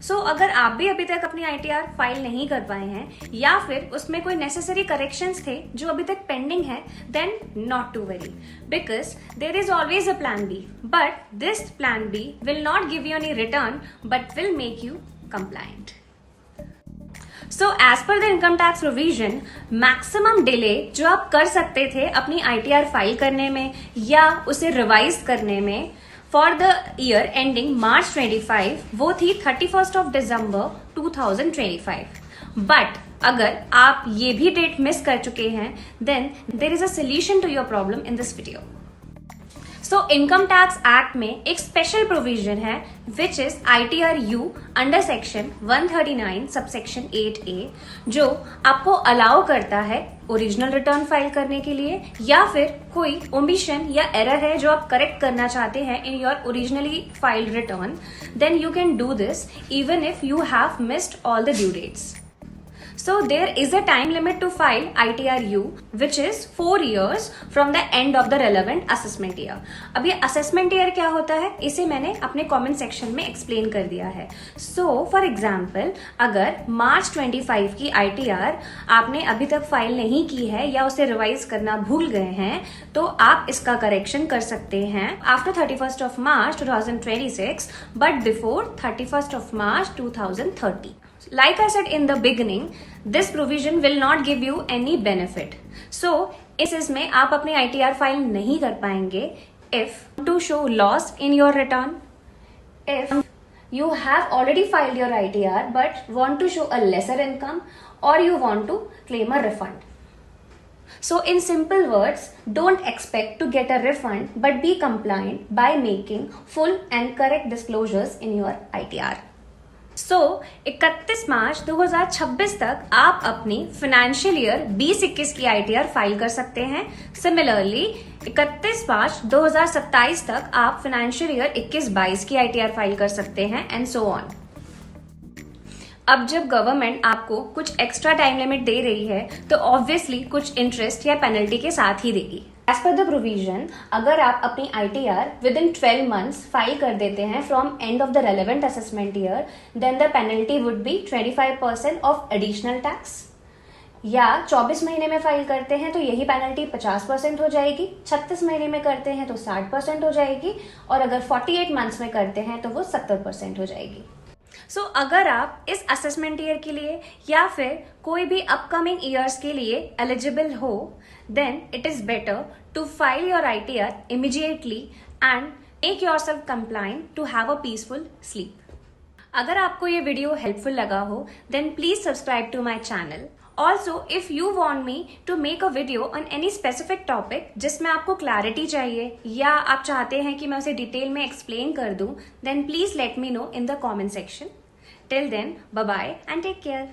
अगर आप भी अभी तक अपनी ITR फाइल नहीं कर पाए हैं या फिर उसमें कोई नेसेसरी करेक्शंस थे जो अभी तक पेंडिंग है, then not to worry, because there is always a plan B, but this plan B will not give you any return but will make you compliant. So as per the income tax provision, maximum delay जो आप कर सकते थे अपनी ITR file करने में या उसे रिवाइज करने में for the year ending March 25 वो थी 31st of December 2025. बट अगर आप ये भी डेट मिस कर चुके हैं, then there is a solution to your problem in this video. So income tax act में एक स्पेशल प्रोविजन है which is ITR-U under section 139 subsection 8A, जो आपको अलाउ करता है ओरिजिनल रिटर्न फाइल करने के लिए या फिर कोई ओमिशन या एरर है जो आप करेक्ट करना चाहते हैं in your originally filed return, then you can do this even if you have missed all the due dates. So there is a time limit to file ITR-U which is 4 years from the end of the relevant assessment year. अब ये assessment year क्या होता है इसे मैंने अपने comment section में explain कर दिया है. So for example, अगर March 25 की ITR आपने अभी तक फाइल नहीं की है या उसे रिवाइज करना भूल गए हैं, तो आप इसका करेक्शन कर सकते हैं after 31st of March 2026 but before 31st of March 2030. Like I said in the beginning, this provision will not give you any benefit. So, इसमें आप अपनी ITR फाइल नहीं कर पाएंगे if to show loss in your return, if you have already filed your ITR but want to show a lesser income, or you want to claim a refund. So in simple words, don't expect to get a refund but be compliant by making full and correct disclosures in your ITR. So 31 मार्च 2026 तक आप अपनी financial year 2021 की ITR file कर सकते हैं. Similarly 31 मार्च 2027 तक आप financial year 21-22 की ITR फाइल कर सकते हैं एंड सो ऑन. अब जब गवर्नमेंट आपको कुछ एक्स्ट्रा टाइम लिमिट दे रही है तो ऑब्वियसली कुछ इंटरेस्ट या पेनल्टी के साथ ही देगी. एज पर द प्रोविजन, अगर आप अपनी ITR within 12 months file कर देते हैं from end of the relevant assessment year, then the penalty would be 25% of additional tax. या 24 महीने में फाइल करते हैं तो यही पेनल्टी 50% हो जाएगी, 36 महीने में करते हैं तो 60% हो जाएगी, और अगर 48 मंथ्स में करते हैं तो वो 70% हो जाएगी. सो अगर आप इस असेसमेंट ईयर के लिए या फिर कोई भी अपकमिंग ईयर्स के लिए एलिजिबल हो, then it is better to file your ITR immediately and make yourself compliant to have a peaceful sleep. अगर आपको ये वीडियो हेल्पफुल लगा हो, then please subscribe to my channel. Also, if you want me to make a video on any specific topic जिसमें आपको clarity चाहिए या आप चाहते हैं कि मैं उसे डिटेल में एक्सप्लेन कर दूं, then please let me know in the comment section. Till then, bye bye and take care.